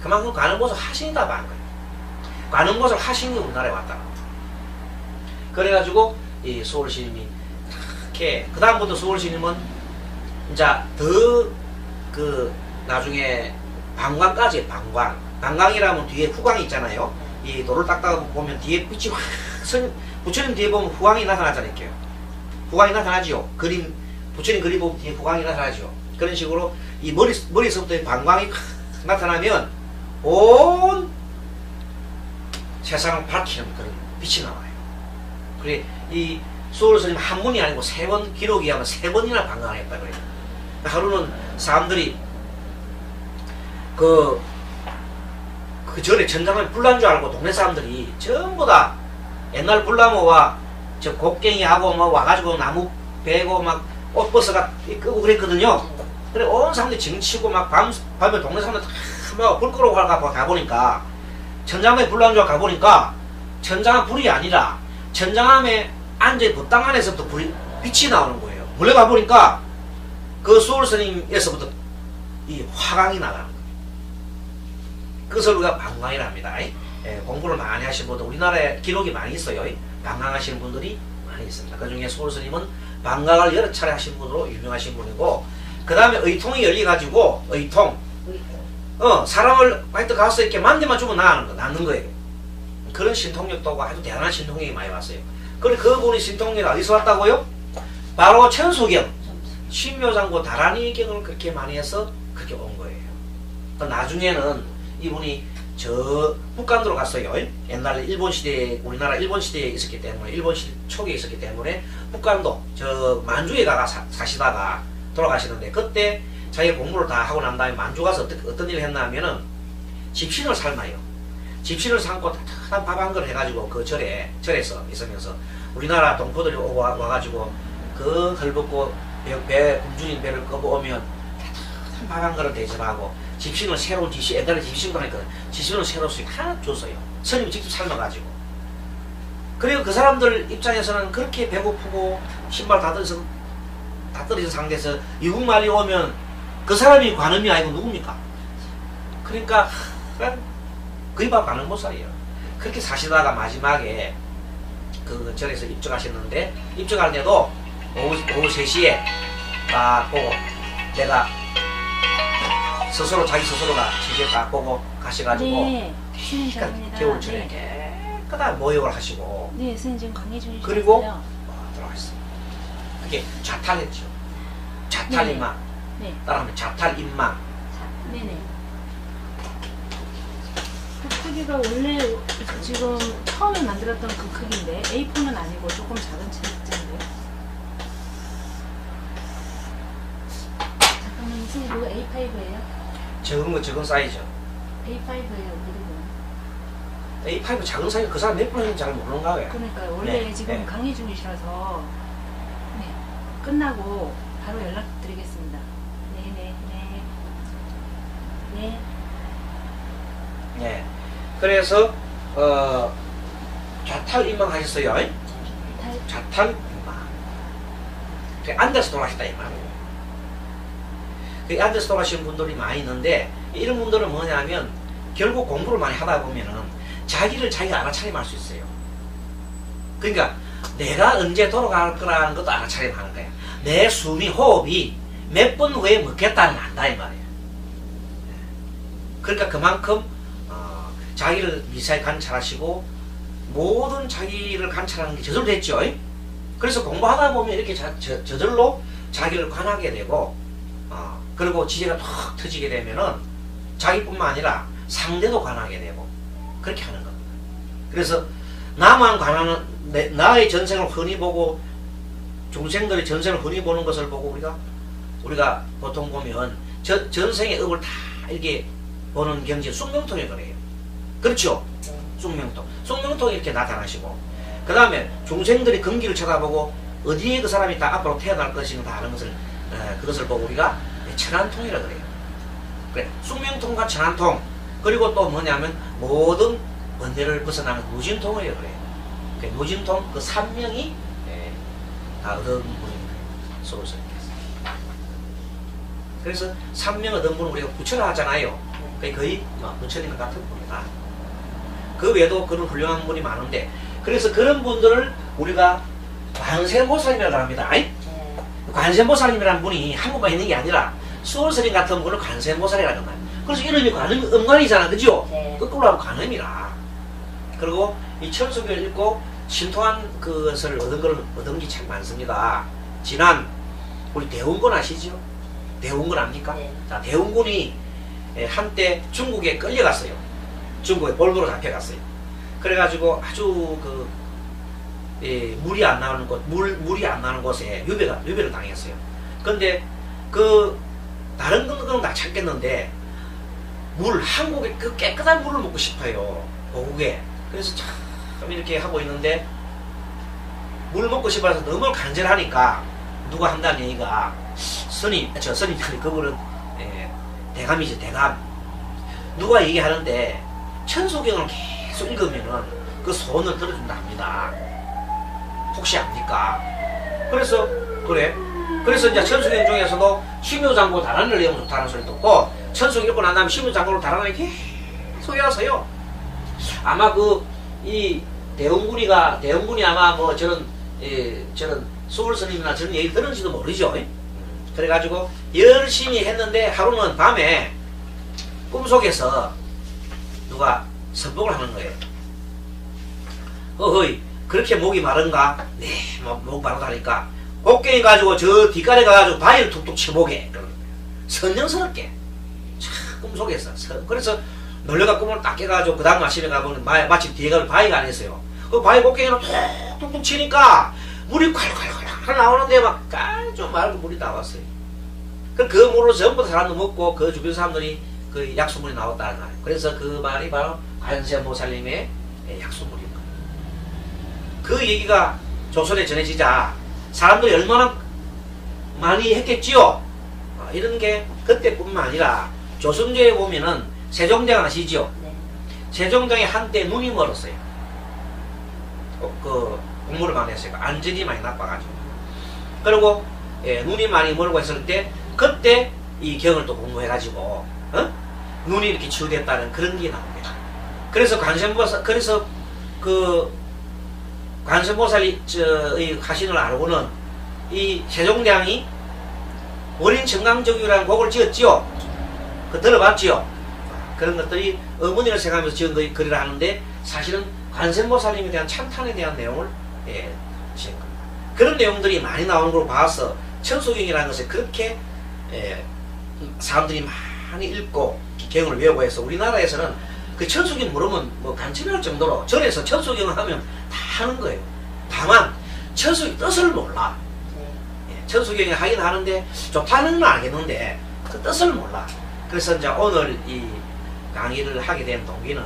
그만큼 관음보살 하신이다 반 거예요. 관음보살 하신이 우리나라에 왔다. 그래가지고 이 소울스님이 이렇게 그 다음부터 소울스님은 이제 더 그 나중에 방광까지 방광이라면 뒤에 후광이 있잖아요. 이 도를 닦다가 보면 뒤에 빛이 확 부처님 뒤에 보면 후광이 나타나잖아요. 후광이 나타나지요. 그림 부처님 그림 보면 뒤에 후광이 나타나죠. 그런 식으로 이 머리서부터 방광이 나타나면 온 세상을 밝히는 그런 빛이 나와요. 그래 이 소울스님 한 번이 아니고 3번 기록이 하면 3번이나 방광을 했다 그래요. 하루는 사람들이 그 전에 전장을 불난 줄 알고 동네 사람들이 전부 다 옛날 불나무와 저 곡괭이하고 뭐 와가지고 나무 베고 막 옷 벗어가 끄고 그랬거든요. 그래 온 사람들이 징치고 막 밤에 동네 사람들 다 불 끄러 가보니까 천장암에 불난 줄 가보니까 천장암 불이 아니라 천장암에 앉아 법당 안에서부터 빛이 나오는 거예요. 몰래 가보니까 그 소울스님에서부터 이 화광이 나가는 거예요. 그것을 우리가 방광이랍니다. 공부를 많이 하신 분들 우리나라에 기록이 많이 있어요. 방광하시는 분들이 많이 있습니다. 그 중에 소울스님은 방광을 여러 차례 하신 분으로 유명하신 분이고, 그 다음에 의통이 열려가지고 의통 사람을 하여튼 가서 이렇게 만대만 주면 낫는 거예요. 그런 신통력도 아주 대단한 신통력이 많이 왔어요. 그리고 그분이 신통력이 어디서 왔다고요? 바로 천수경 신묘장구 다라니경을 그렇게 많이 해서 그렇게 온 거예요. 나중에는 이분이 저 북간도로 갔어요. 옛날에 일본 시대에 우리나라 일본 시대에 있었기 때문에 일본 시대 초기에 있었기 때문에 북간도 저 만주에 가가 사시다가 돌아가시는데, 그때 자기가 공부를 다 하고 난 다음에 만주 가서 어떤 일을 했나 하면은 집신을 삶아요. 집신을 삶고 따뜻한 밥 한 그릇 해가지고 그 절에서 있으면서 우리나라 동포들이 와가지고 그 헐벗고 굶주린 배를 끄고 오면 따뜻한 밥 한 그릇 대접하고 집신을 새로운 집신, 옛날에 집신도 했거든. 집신을 새로 하나 줬어요. 스님이 직접 삶아가지고. 그리고 그 사람들 입장에서는 그렇게 배고프고 신발 다 떨어진 상태에서 이국말이 오면 그 사람이 관음이 아니고 누굽니까? 그러니까 거의 다 관음보살이에요. 그렇게 사시다가 마지막에 그 절에서 입적하셨는데, 입적할 때도 오후 3시에 딱 보고 내가 스스로 자기 스스로가 지지에 딱 보고 가셔가지고 네, 스님 겨울철에 네. 깨끗한 모욕을 하시고, 네, 스님 지금 강의 중이시고요. 그리고 돌아가셨어요. 그게 자탈했죠. 자탈임망. 네. 따라하면 자탈임망. 네네. 그 크기가 원래 지금 처음에 만들었던 그 크기인데 A4는 아니고 조금 작은 책인데요. 잠깐만, 스님 이거 A5예요? 적은 사이즈. A5예요, 그리고. A5 작은 사이즈 그 사람 몇 분인지 잘 모르는가 왜? 그러니까요. 원래 네, 지금 네. 강의 중이셔서 네, 끝나고 바로 연락드리겠습니다. 네. 네. 그래서 자탈임망 하셨어요. 자탈임망. 앉아서 돌아가셨다 이 말이에요. 앉아서 돌아가시는 분들이 많이 있는데, 이런 분들은 뭐냐면 결국 공부를 많이 하다 보면은 자기를 자기가 알아차림할 수 있어요. 그러니까 내가 언제 돌아갈 거라는 것도 알아차림하는 거야. 내 숨이 호흡이 몇 분 후에 먹겠다는 안다 이 말이에요. 그러니까 그만큼 자기를 미세하게 관찰하시고 모든 자기를 관찰하는 게 저절로 됐죠. 그래서 공부하다 보면 이렇게 저절로 자기를 관하게 되고, 그리고 지혜가 턱 터지게 되면은 자기뿐만 아니라 상대도 관하게 되고 그렇게 하는 겁니다. 그래서 나만 관하는 나의 전생을 흔히 보고 중생들의 전생을 흔히 보는 것을 보고 우리가 보통 보면 전생의 업을 다 이렇게 보는 경지 쑥명통에 그래요. 그렇죠? 쑥명통이 이렇게 나타나시고, 그 다음에 중생들이 근기를 쳐다보고 어디에 그 사람이 다 앞으로 태어날 것인가 하는 것을 그것을 보고 우리가 천안통이라 그래요. 그래, 쑥명통과 천안통, 그리고 또 뭐냐면 모든 번뇌를 벗어나는 무진통이라 그래요. 그 무진통 그 3명이 다 얻은 분입니다. 소울스님께서. 그래서 3명 얻은 분은 우리가 부처라 하잖아요. 거의 부처님과 같은 분이다. 그 외에도 그런 훌륭한 분이 많은데, 그래서 그런 분들을 우리가 관세음보살님이라고 합니다. 관세음보살님이라는 분이 한국만 있는 게 아니라 수월스님 같은 분을 관세음보살이라고 합니다. 그래서 이름이 음관이잖아, 그죠? 네. 거꾸로 하면 관음이라. 그리고 이 천수교를 읽고 신통한 것을 얻은 게 참 많습니다. 지난 우리 대웅군 아시죠? 대웅군 압니까? 네. 자, 대웅군이 한때 중국에 끌려갔어요. 중국에 볼모로 잡혀갔어요. 그래가지고 아주 물이 안 나오는 물이 안 나는 곳에 유배를 당했어요. 근데 다른 건 다 찾겠는데 한국의 그 깨끗한 물을 먹고 싶어요. 보국에. 그래서 참 이렇게 하고 있는데 물 먹고 싶어서 너무 간절하니까 누가 한다는 얘기가 스님이 그분은 대감이죠, 대감. 누가 얘기하는데 천수경을 계속 읽으면은 그 소원을 들어준다 합니다. 혹시 압니까? 그래서 이제 천수경 중에서도 심요장고 달아낼 내용 좋다는 소리 듣고 천수경 읽고 난 다음에 심요장고를 달아내기 계속 외워서요. 아마 이 대웅군이 아마 뭐 저런 수월스님이나 저런 얘기 들은지도 모르죠. 그래가지고 열심히 했는데 하루는 밤에 꿈속에서 누가 선복을 하는 거예요. 어허이, 그렇게 목이 마른가? 네, 목 마르다니까 곡괭이 가지고 저 뒷간에 가가지고 바위를 툭툭 쳐보게. 선명스럽게. 참, 꿈속에서. 그래서 놀래가 꿈을 딱 깨가지고 그 다음 아침에 가보면 마침 뒤에 가면 바위가 안 했어요. 그 바위 곡괭이로 툭툭툭 치니까 물이 콸콸콸 나오는데 막 좀 맑은 물이 나왔어요. 그 물을 전부 다 사람도 먹고 그 주변 사람들이 그 약수물이 나왔다는 거예요. 그래서 그 말이 바로 관세음보살님의 약수물인 거예요. 그 얘기가 조선에 전해지자 사람들이 얼마나 많이 했겠지요. 이런 게 그때뿐만 아니라 조선조에 보면은 세종대왕 아시죠? 네. 세종대왕이 한때 눈이 멀었어요. 공부를 많이 했어요. 안전이 많이 나빠가지고. 그리고 눈이 많이 멀고 했을 때 그때 이 경을 또 공부해가지고 눈이 이렇게 치유됐다는 그런 게 나옵니다. 그래서 관세음보살이 이 화신을 알고는 이 세종대왕이 원인 청강정유라는 곡을 지었지요. 들어봤지요. 그런 것들이 어머니를 생각하면서 지은 글이라 하는데 사실은 관세음보살님에 대한 찬탄에 대한 내용을 지은 겁니다. 그런 내용들이 많이 나오는 걸 봐서 천수경이라는 것을 그렇게 사람들이 많이 읽고 경을 외우고 해서 우리나라에서는 그 천수경 모르면 뭐 간첩할 정도로 절에서 천수경을 하면 다 하는 거예요. 다만 천수경 뜻을 몰라. 천수경이 하긴 하는데 좋다는 건 알겠는데 그 뜻을 몰라. 그래서 이제 오늘 이 강의를 하게 된 동기는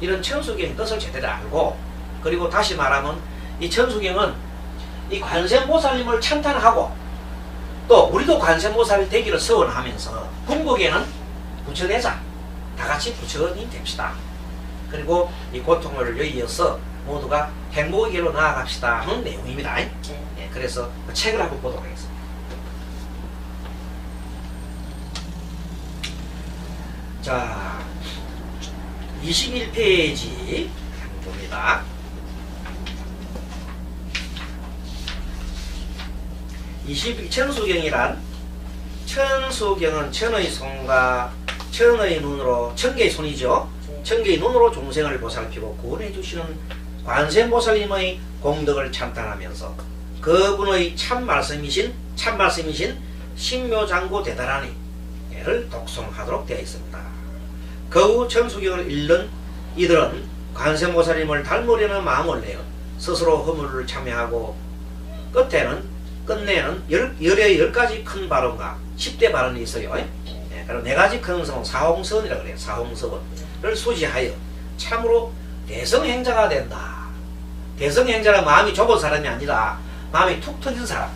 이런 천수경의 뜻을 제대로 알고, 그리고 다시 말하면 이 천수경은 이 관세음보살님을 찬탄하고 또 우리도 관세음보살 되기를 서원하면서 궁극에는 부처되자, 다같이 부처님 됩시다. 그리고 이 고통을 여기어서 모두가 행복의 길로 나아갑시다 하는 내용입니다. 그래서 그 책을 한번 보도록 하겠습니다. 자, 21페이지 봅니다. 천수경이란, 천수경은 천의 손과 천의 눈으로, 천개의 손이죠. 천개의 눈으로众生을 보살피고 구원해 주시는 관세음보살님의 공덕을 찬탄하면서 그분의 참말씀이신 신묘장구 대단하니를 독송하도록 되어 있습니다. 그 후 천수경을 읽는 이들은 관세음보살님을 닮으려는 마음을 내어 스스로 허물을 참여하고 끝내는 10가지 큰 발언과 10대 발언이 있어요. 그럼 4가지 큰 성, 사홍선이라고 그래요. 사홍선을 수지하여 참으로 대성행자가 된다. 대성행자는 마음이 좁은 사람이 아니라 마음이 툭 터진 사람.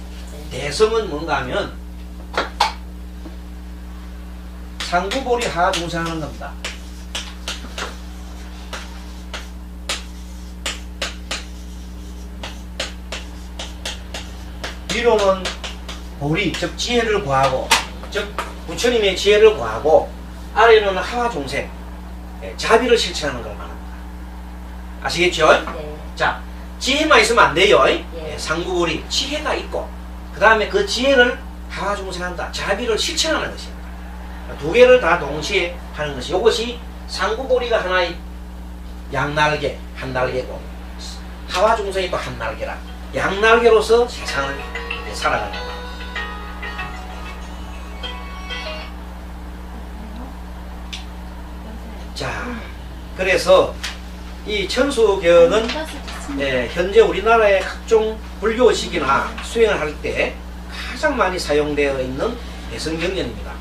대성은 뭔가 하면 상구보리 하중생하는 겁니다. 위로는 보리, 즉 지혜를 구하고, 즉 부처님의 지혜를 구하고, 아래는 하와 중생, 자비를 실천하는 걸 말합니다. 아시겠죠? 네. 자, 지혜만 있으면 안 돼요. 예. 상구골이 지혜가 있고, 그 다음에 그 지혜를 하와 중생한다. 자비를 실천하는 것입니다. 두 개를 다 동시에 하는 것이, 이것이 상구골이가 하나의 양날개, 한 날개고, 하와 중생이 또 한 날개라. 양날개로서 세상을 살아가는 거예요. 자, 그래서 이 천수경은 현재 우리나라의 각종 불교식이나 수행을 할 때 가장 많이 사용되어 있는 대성경전입니다.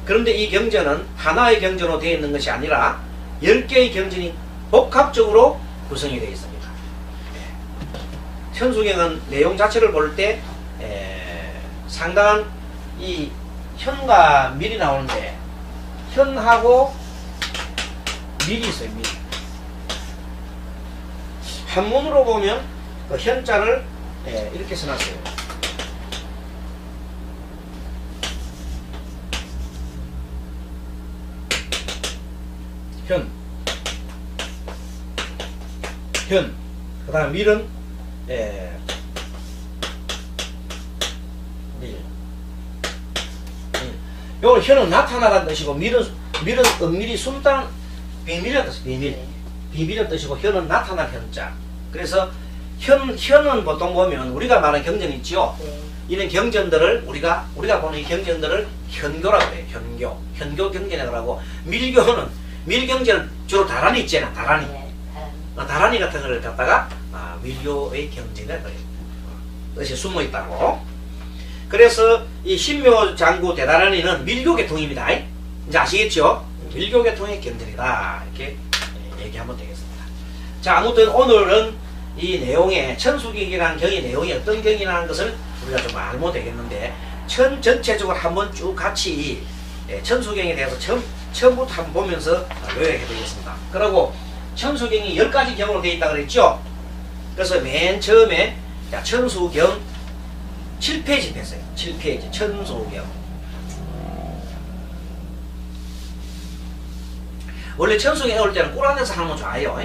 그런데 이 경전은 하나의 경전으로 되어 있는 것이 아니라 10개의 경전이 복합적으로 구성이 되어 있습니다. 천수경은 내용 자체를 볼 때 상당한 이 현과 밀이 나오는데, 현하고 밀이 있어요. 밀. 한문으로 보면 그 현자를 이렇게 써놨어요. 현. 그 다음 밀은 밀. 요건 현은 나타나다는 뜻이고, 밀은 은밀히 숨다는 비밀이라는 뜻이에요. 비밀. 비밀이라는 뜻이고, 현은 나타날 현자. 그래서 현은 보통 보면 우리가 말하는 경전 있죠. 이런 경전들을 우리가 보는 이 경전들을 현교라고 해요. 현교 경전이라고 하고, 밀경전은 주로 다란이 있잖아. 다란이. 다란이 같은 걸 갖다가 밀교의 경전이라고 해요. 뜻이 숨어 있다고. 그래서 이 신묘장구 대다란이는 밀교 계통입니다. 이제 아시겠죠? 밀교 계통의 경전이다. 이렇게 얘기하면 되겠습니다. 자, 아무튼 오늘은 이 내용의 천수경이라는 경의 내용이 어떤 경이라는 것을 우리가 좀 알면 되겠는데, 전체적으로 한번 쭉 같이 천수경에 대해서 처음부터 한번 보면서 요약해 보겠습니다. 그리고 천수경이 10가지 경으로 되어 있다고 그랬죠? 그래서 맨 처음에 천수경 7페이지 됐어요. 7페이지 천수경. 원래 천수경 해올 때는 꿀 앉아서 하는 건 좋아요.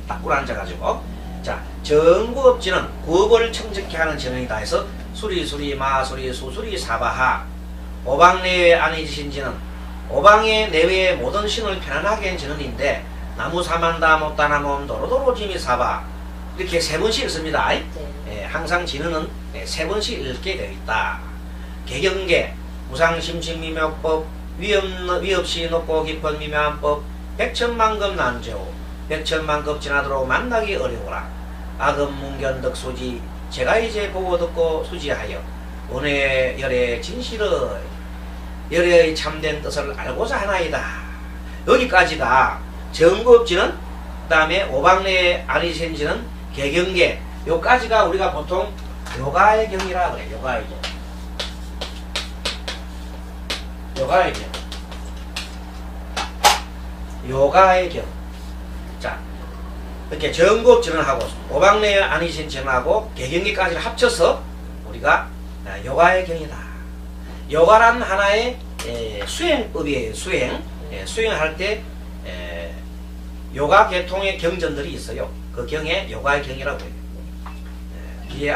딱 꿀 앉아가지고. 자, 정구업지는 구업을 청적케 하는 전형이다 해서 수리수리 마수리 수수리 사바하. 오방내외 안이지신지는 오방의 내외의 모든 신을 편안하게 한 전형인데, 나무 사만다 못다나몬 도로도로 지미 사바. 이렇게 3번씩 읽습니다. 항상 진언은 3번씩 읽게 되어 있다. 개경계, 무상심심미묘법, 위없이 높고 깊은 미묘한법, 백천만급 난제오, 백천만급 지나도록 만나기 어려워라. 악음문견덕 수지, 제가 이제 보고 듣고 수지하여 원의 열의 진실의 열의 참된 뜻을 알고자 하나이다. 여기까지가 정구업지는, 그 다음에 오방내의 아니센지는 개경계, 요까지가 우리가 보통 요가의 경이라 그래. 요가의 경. 요가의 경. 요가의 경. 자, 이렇게 정구업지는하고 오방내의 아니센지는하고 개경계까지를 합쳐서 우리가 요가의 경이다. 요가란 하나의 수행법이에요. 수행할 때 요가 계통의 경전들이 있어요. 그 경에 요가의 경이라고 해요. 뒤에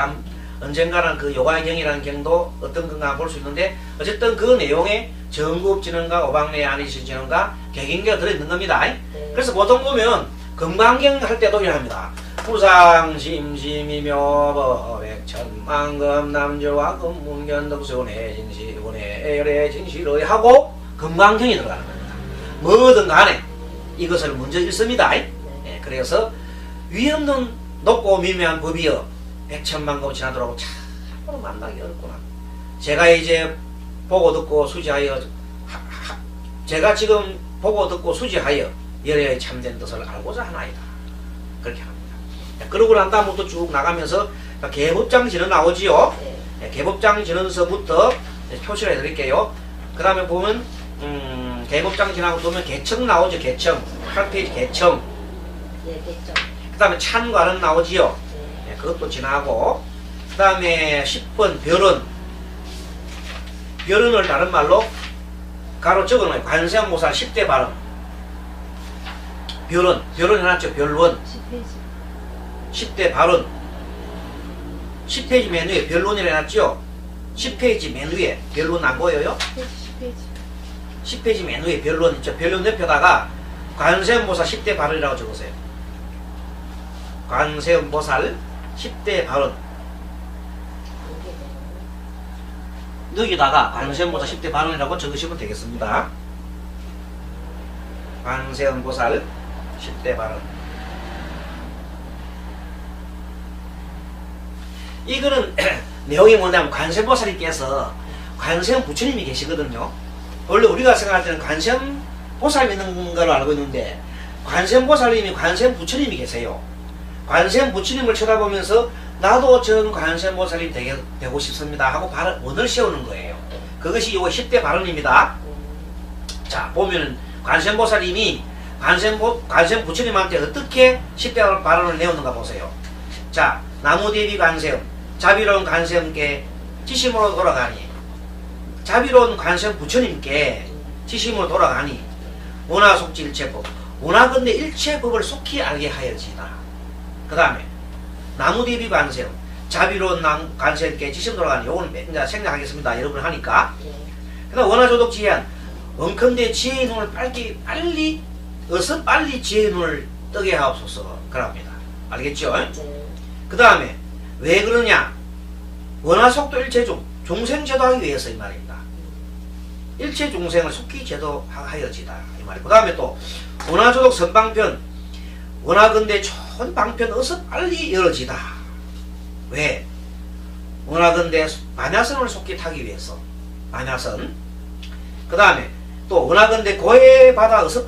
언젠가는 그 요가의 경이라는 경도 어떤 건가 볼 수 있는데, 어쨌든 그 내용에 정구업지능과 오방내의 아니신지능과 개경계가 들어있는 겁니다. 그래서 보통 보면 금강경 할 때도 이렇게 합니다. 무상심심이묘 백천만금 남조와 금문견덕수원의 진시 원의 열의 진실의 하고 금강경이 들어가는 겁니다. 뭐든 간에 이것을 먼저 읽습니다. 그래서 위없는 높고 미묘한 법이여 백천만금 지나도록 참으로 만나기 어렵구나. 제가 이제 보고 듣고 수지하여 제가 지금 보고 듣고 수지하여 열의 참된 뜻을 알고자 하나이다. 그렇게 합니다. 그러고 난 다음부터 쭉 나가면서 개법장 진언 나오지요. 개법장 진언서부터 표시를 해드릴게요. 그 다음에 보면 개법장 진하고 보면 개청 나오죠. 개청 8페이지 개청. 그 다음에 찬관은 나오지요. 그것도 지나고, 그 다음에 10번 별은. 별은을 다른 말로 가로 적어놓어요. 관세음보살 10대 발언. 변론 해놨죠. 변론 10페이지. 10대 발언. 10페이지 맨 위에 변론이라 해놨죠. 10페이지 맨 위에 변론 안 보여요? 10페이지. 10페이지 맨 위에 변론 있죠. 변론 옆에다가 관세음보살 10대 발언이라고 적으세요. 관세음보살 10대 발언. 여기다가 관세음보살 10대 발언이라고 적으시면 되겠습니다. 관세음보살 10대 발언. 이거는 내용이 뭐냐면 관세음보살님께서 관세음 부처님이 계시거든요. 원래 우리가 생각할 때는 관세음보살 믿는 걸로 알고 있는데 관세음보살님이 관세음 부처님이 계세요. 관세음 부처님을 쳐다보면서 나도 전 관세음보살이 되고 싶습니다 하고 원을 세우는 거예요. 그것이 요 10대 발언입니다. 자, 보면은 관세음보살님이 관세음 부처님한테 어떻게 10대 발언을 내었는가 보세요. 자, 나무대비 관세음, 자비로운 관세음께 지심으로 돌아가니, 자비로운 관세음 부처님께 지심으로 돌아가니, 원하속지 일체법, 원하건대 일체법을 속히 알게 하여지다. 그 다음에 나무대비 관세음, 자비로운 관세음께 지심 돌아가니, 요거는 이제 생략하겠습니다. 여러분 하니까. 그 다음 원하조독 지혜한, 원컨대 지혜의 눈을 어서 빨리 지혜의 눈을 뜨게 하옵소서. 그럽니다. 알겠죠? 그 다음에 왜 그러냐? 원하속도 일체중, 중생 제도하기 위해서 이 말입니다. 일체 중생을 속히 제도하여지다 이 말이에요. 그 다음에 또 원하조독 선방편, 원하건대 좋은 방편 어서 빨리 열어지다. 왜? 원하건대 반야선을 속히 타기 위해서. 반야선. 그 다음에 또 원하건대 고해 바다 어서